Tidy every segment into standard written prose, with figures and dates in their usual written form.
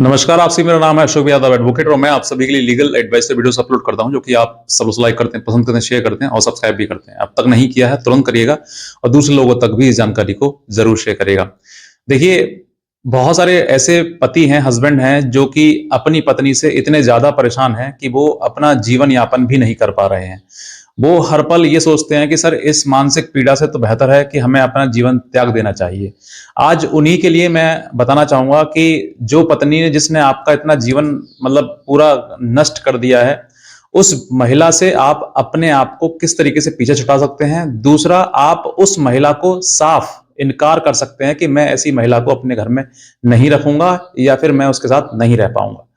नमस्कार, आपसे मेरा नाम है अशोक यादव एडवोकेट और मैं आप सभी के लिए लीगल एडवाइस से वीडियोस अपलोड करता हूं जो कि आप सब लाइक करते हैं, पसंद करते हैं, शेयर करते हैं और सब्सक्राइब भी करते हैं। अब तक नहीं किया है तुरंत करिएगा और दूसरे लोगों तक भी इस जानकारी को जरूर शेयर करिएगा। देखिए, बहुत सारे ऐसे पति हैं, हस्बैंड हैं जो कि अपनी पत्नी से इतने ज्यादा परेशान हैं कि वो अपना जीवन यापन भी नहीं कर पा रहे हैं। वो हर पल ये सोचते हैं कि सर इस मानसिक पीड़ा से तो बेहतर है कि हमें अपना जीवन त्याग देना चाहिए। आज उन्हीं के लिए मैं बताना चाहूंगा कि जो पत्नी ने जिसने आपका इतना जीवन मतलब पूरा नष्ट कर दिया है, उस महिला से आप अपने आप को किस तरीके से पीछे छुड़ा सकते हैं। दूसरा, आप उस महिला को साफ इनकार कर सकते हैं कि मैं ऐसी महिला को अपने घर में नहीं रखूंगा या फिर मैं उसके साथ नहीं रह पाऊंगा,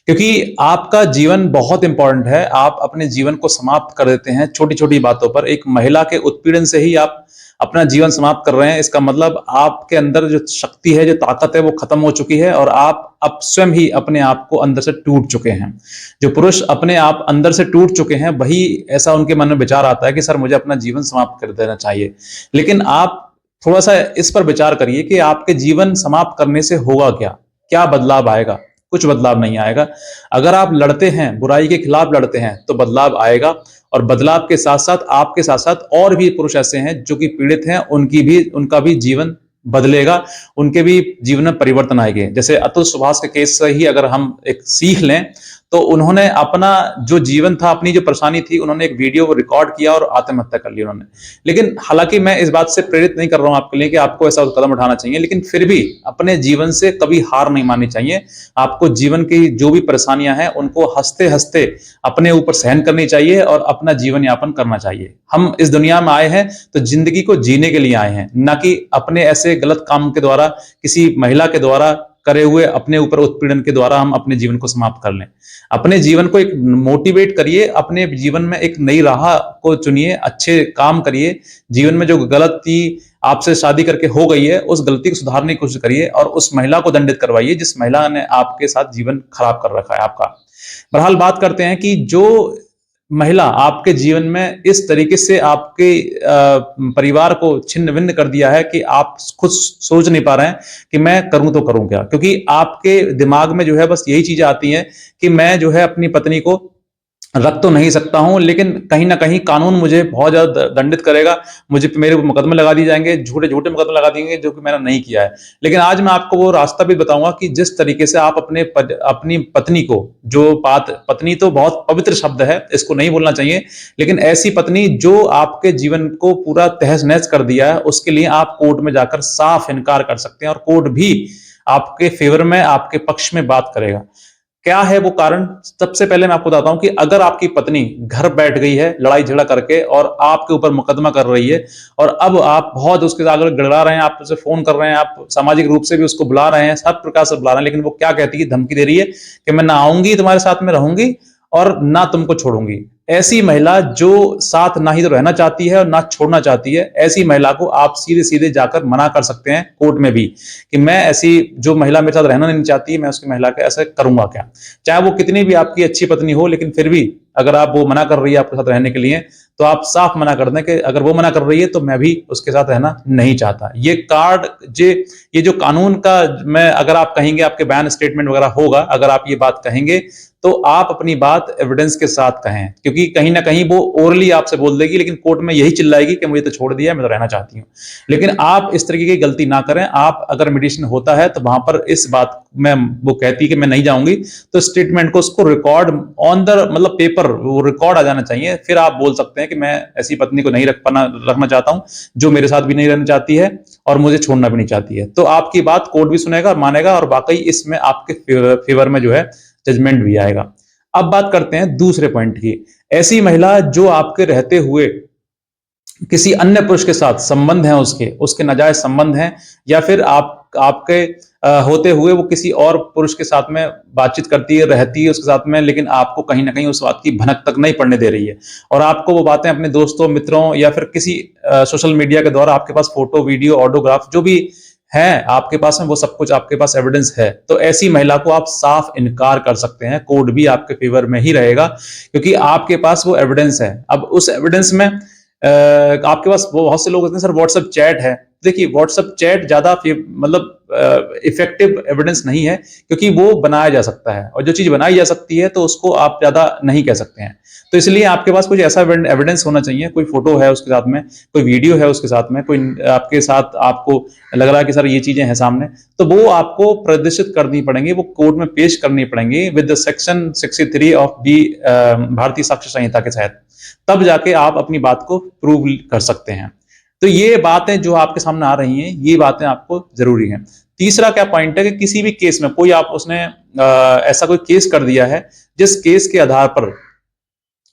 क्योंकि आपका जीवन बहुत इंपॉर्टेंट है। आप अपने जीवन को समाप्त कर देते हैं छोटी छोटी बातों पर। एक महिला के उत्पीड़न से ही आप अपना जीवन समाप्त कर रहे हैं। इसका मतलब आपके अंदर जो शक्ति है, जो ताकत है, वो खत्म हो चुकी है और आप अब स्वयं ही अपने आप को अंदर से टूट चुके हैं। जो पुरुष अपने आप अंदर से टूट चुके हैं, वही ऐसा उनके मन में विचार आता है कि सर मुझे अपना जीवन समाप्त कर देना चाहिए। लेकिन आप थोड़ा सा इस पर विचार करिए कि आपके जीवन समाप्त करने से होगा क्या, क्या बदलाव आएगा। कुछ बदलाव नहीं आएगा। अगर आप लड़ते हैं, बुराई के खिलाफ लड़ते हैं, तो बदलाव आएगा। और बदलाव के साथ साथ आपके साथ साथ और भी पुरुष ऐसे हैं जो कि पीड़ित हैं, उनका भी जीवन बदलेगा, उनके भी जीवन में परिवर्तन आएंगे। जैसे अतुल सुभाष के केस से ही अगर हम एक सीख लें, तो उन्होंने अपना जो जीवन था, अपनी जो परेशानी थी, उन्होंने एक वीडियो रिकॉर्ड किया और आत्महत्या कर ली उन्होंने। लेकिन हालांकि मैं इस बात से प्रेरित नहीं कर रहा हूं आपके लिए कि आपको ऐसा कदम उठाना चाहिए, लेकिन फिर भी अपने जीवन से कभी हार नहीं माननी चाहिए। आपको जीवन की जो भी परेशानियां हैं उनको हंसते हंसते अपने ऊपर सहन करनी चाहिए और अपना जीवन यापन करना चाहिए। हम इस दुनिया में आए हैं तो जिंदगी को जीने के लिए आए हैं, ना कि अपने ऐसे गलत काम के द्वारा, किसी महिला के द्वारा करे हुए अपने ऊपर उत्पीड़न के द्वारा हम अपने जीवन को समाप्त कर लें। अपने जीवन को एक मोटिवेट करिए, अपने जीवन में एक नई राह को चुनिए, अच्छे काम करिए। जीवन में जो गलती आपसे शादी करके हो गई है, उस गलती को सुधारने की कोशिश करिए और उस महिला को दंडित करवाइए जिस महिला ने आपके साथ जीवन खराब कर रखा है आपका। बहरहाल बात करते हैं कि जो महिला आपके जीवन में इस तरीके से आपके परिवार को छिन्न भिन्न कर दिया है कि आप खुद सोच नहीं पा रहे हैं कि मैं करूं तो करूं क्या, क्योंकि आपके दिमाग में जो है बस यही चीजें आती हैं कि मैं जो है अपनी पत्नी को रख तो नहीं सकता हूं, लेकिन कहीं ना कहीं कानून मुझे बहुत ज्यादा दंडित करेगा, मुझे मेरे ऊपर मुकदमे लगा दिए जाएंगे, झूठे झूठे मुकदमे लगा देंगे जो कि मैंने नहीं किया है। लेकिन आज मैं आपको वो रास्ता भी बताऊंगा कि जिस तरीके से आप अपनी पत्नी को, जो बात, पत्नी तो बहुत पवित्र शब्द है, इसको नहीं बोलना चाहिए, लेकिन ऐसी पत्नी जो आपके जीवन को पूरा तहस नहस कर दिया है, उसके लिए आप कोर्ट में जाकर साफ इनकार कर सकते हैं और कोर्ट भी आपके फेवर में, आपके पक्ष में बात करेगा। क्या है वो कारण? सबसे पहले मैं आपको बताता हूं कि अगर आपकी पत्नी घर बैठ गई है लड़ाई झगड़ा करके और आपके ऊपर मुकदमा कर रही है और अब आप बहुत उसके आगे गड़रा रहे हैं, आप उसे फोन कर रहे हैं, आप सामाजिक रूप से भी उसको बुला रहे हैं, सब प्रकार से बुला रहे हैं, लेकिन वो क्या कहती है, धमकी दे रही है कि मैं ना आऊंगी तुम्हारे साथ में रहूंगी और ना तुमको छोड़ूंगी। ऐसी महिला जो साथ ना ही तो रहना चाहती है और ना छोड़ना चाहती है, ऐसी महिला को आप सीधे सीधे जाकर मना कर सकते हैं कोर्ट में भी कि मैं ऐसी जो महिला मेरे साथ रहना नहीं चाहती, मैं उसकी महिला के ऐसे करूंगा क्या। चाहे वो कितनी भी आपकी अच्छी पत्नी हो, लेकिन फिर भी अगर आप वो मना कर रही है आपके साथ रहने के लिए, तो आप साफ मना कर दें कि अगर वो मना कर रही है तो मैं भी उसके साथ रहना नहीं चाहता। ये जो कानून का, मैं अगर आप कहेंगे, आपके बयान स्टेटमेंट वगैरह होगा, अगर आप ये बात कहेंगे तो आप अपनी बात एविडेंस के साथ कहें, क्योंकि कहीं ना कहीं वो ओरली आपसे बोल देगी लेकिन कोर्ट में यही चिल्लाएगी कि मुझे तो छोड़ दिया, मैं तो रहना चाहती हूँ। लेकिन आप इस तरीके की गलती ना करें। आप अगर मेडिसिन होता है तो वहां पर इस बात में वो कहती है कि मैं नहीं जाऊंगी, तो स्टेटमेंट को उसको रिकॉर्ड ऑन द मतलब पेपर वो रिकॉर्ड आ जाना चाहिए। फिर आप बोल सकते हैं कि मैं ऐसी पत्नी को नहीं रखना चाहता हूं जो मेरे साथ भी नहीं रहना चाहती है और मुझे छोड़ना भी नहीं चाहती है। तो आपकी बात कोर्ट भी सुनेगा और मानेगा और वाकई इसमें आपके फेवर में जो है जजमेंट भी आएगा। अब बात करते हैं दूसरे पॉइंट की। ऐसी महिला जो आपके रहते हुए किसी अन्य पुरुष के साथ संबंध है, उसके नाजायज संबंध हैं, या फिर आपके होते हुए वो किसी और पुरुष के साथ में बातचीत करती है, रहती है उसके साथ में, लेकिन आपको कहीं ना कहीं उस बात की भनक तक नहीं पड़ने दे रही है और आपको वो बातें अपने दोस्तों, मित्रों या फिर किसी सोशल मीडिया के द्वारा आपके पास फोटो, वीडियो, ऑडियोग्राफ जो भी है आपके पास में, वो सब कुछ आपके पास एविडेंस है, तो ऐसी महिला को आप साफ इनकार कर सकते हैं। कोर्ट भी आपके फेवर में ही रहेगा क्योंकि आपके पास वो एविडेंस है। अब उस एविडेंस में आपके पास बहुत से लोग होते हैं, सर व्हाट्सएप चैट है, देखिए व्हाट्सएप चैट ज्यादा मतलब इफेक्टिव एविडेंस नहीं है, क्योंकि वो बनाया जा सकता है, और जो चीज बनाई जा सकती है तो उसको आप ज्यादा नहीं कह सकते हैं। तो इसलिए आपके पास कुछ ऐसा एविडेंस होना चाहिए, कोई फोटो है उसके साथ में, कोई वीडियो है उसके साथ में, कोई आपके साथ आपको लग रहा है कि सर ये चीजें हैं सामने, तो वो आपको प्रदर्शित करनी पड़ेंगी, वो कोर्ट में पेश करनी पड़ेंगी with the section 63 of B Bharatiya Sakshya संहिता के तहत। तब जाके आप अपनी बात को प्रूव कर सकते हैं। तो ये बातें जो आपके सामने आ रही हैं, ये बातें आपको जरूरी हैं। तीसरा क्या पॉइंट है कि किसी भी केस में कोई आप उसने ऐसा कोई केस कर दिया है जिस केस के आधार पर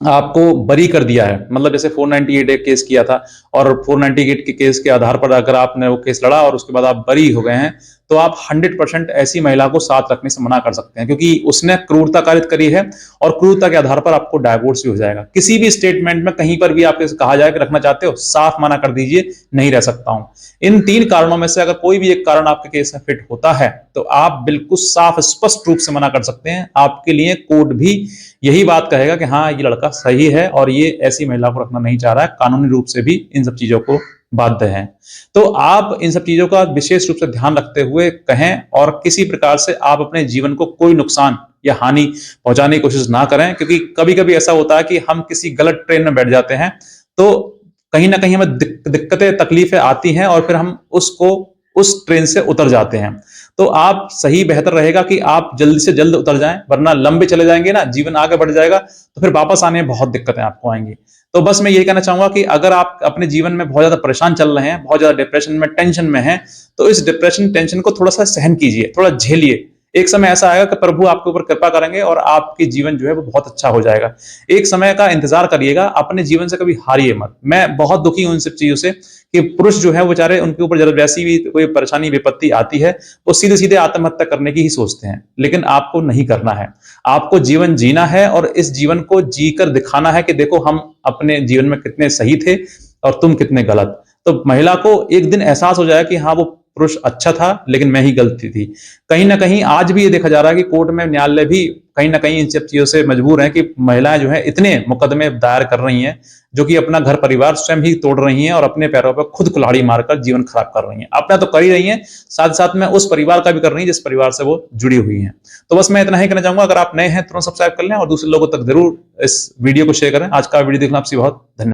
आपको बरी कर दिया है, मतलब जैसे 498 एक केस किया था, और 498 के केस के आधार पर अगर आपने वो केस लड़ा और उसके बाद आप बरी हो गए हैं, तो आप 100% ऐसी महिला को साथ रखने से मना कर सकते हैं, क्योंकि उसने क्रूरता कारित करी है, और क्रूरता के आधार पर आपको डाइवोर्स भी हो जाएगा। किसी भी स्टेटमेंट में कहीं पर भी आपको कहा जाए कि रखना चाहते हो, साफ मना कर दीजिए, नहीं रह सकता हूं। इन 3 कारणों में से अगर कोई भी एक कारण आपके केस में फिट होता है, तो आप बिल्कुल साफ स्पष्ट रूप से मना कर सकते हैं। आपके लिए कोर्ट भी यही बात कहेगा कि हाँ ये लड़का सही है और ये ऐसी महिला को रखना नहीं चाह रहा है, कानूनी रूप से भी इन सब चीजों को बाध्य है। तो आप इन सब चीजों का विशेष रूप से ध्यान रखते हुए कहें, और किसी प्रकार से आप अपने जीवन को कोई नुकसान या हानि पहुंचाने की कोशिश ना करें, क्योंकि कभी कभी ऐसा होता है कि हम किसी गलत ट्रेन में बैठ जाते हैं, तो कहीं ना कहीं हमें दिक्कतें तकलीफें आती हैं, और फिर हम उसको उस ट्रेन से उतर जाते हैं। तो आप सही बेहतर रहेगा कि आप जल्दी से जल्द उतर जाएं, वरना लंबे चले जाएंगे ना, जीवन आगे बढ़ जाएगा, तो फिर वापस आने में बहुत दिक्कतें आपको आएंगी। तो बस मैं यही कहना चाहूंगा कि अगर आप अपने जीवन में बहुत ज्यादा परेशान चल रहे हैं, बहुत ज्यादा डिप्रेशन में, टेंशन में हैं, तो इस डिप्रेशन टेंशन को थोड़ा सा सहन कीजिए, थोड़ा झेलिए। एक समय ऐसा आएगा कि प्रभु आपके ऊपर कृपा करेंगे और आपकी जीवन जो है वो बहुत अच्छा हो जाएगा। एक समय का इंतजार करिएगा, अपने जीवन से कभी हारिए मत। मैं बहुत दुखी हूं इन सब चीजों से कि पुरुष जो है वो बेचारे, उनके ऊपर जब वैसी भी कोई परेशानी विपत्ति आती है, वो सीधे सीधे आत्महत्या करने की ही सोचते हैं। लेकिन आपको नहीं करना है, आपको जीवन जीना है, और इस जीवन को जीकर दिखाना है कि देखो हम अपने जीवन में कितने सही थे और तुम कितने गलत। तो महिला को एक दिन एहसास हो जाए कि हाँ वो पुरुष अच्छा था लेकिन मैं ही गलती थी। कहीं ना कहीं आज भी ये देखा जा रहा है कि कोर्ट में, न्यायालय भी कहीं ना कहीं इन सब चीजों से मजबूर हैं कि महिलाएं जो है इतने मुकदमे दायर कर रही हैं, जो कि अपना घर परिवार स्वयं ही तोड़ रही हैं और अपने पैरों पर खुद कुल्हाड़ी मारकर जीवन खराब कर रही हैं। अपना तो कर ही रही हैं, साथ साथ में उस परिवार का भी कर रही हैं जिस परिवार से वो जुड़ी हुई हैं। तो बस मैं इतना ही कहना चाहूंगा, अगर आप नए हैं तुरंत सब्सक्राइब कर लें और दूसरे लोगों तक जरूर इस वीडियो को शेयर करें। आज का वीडियो देखना आपसे बहुत धन्यवाद।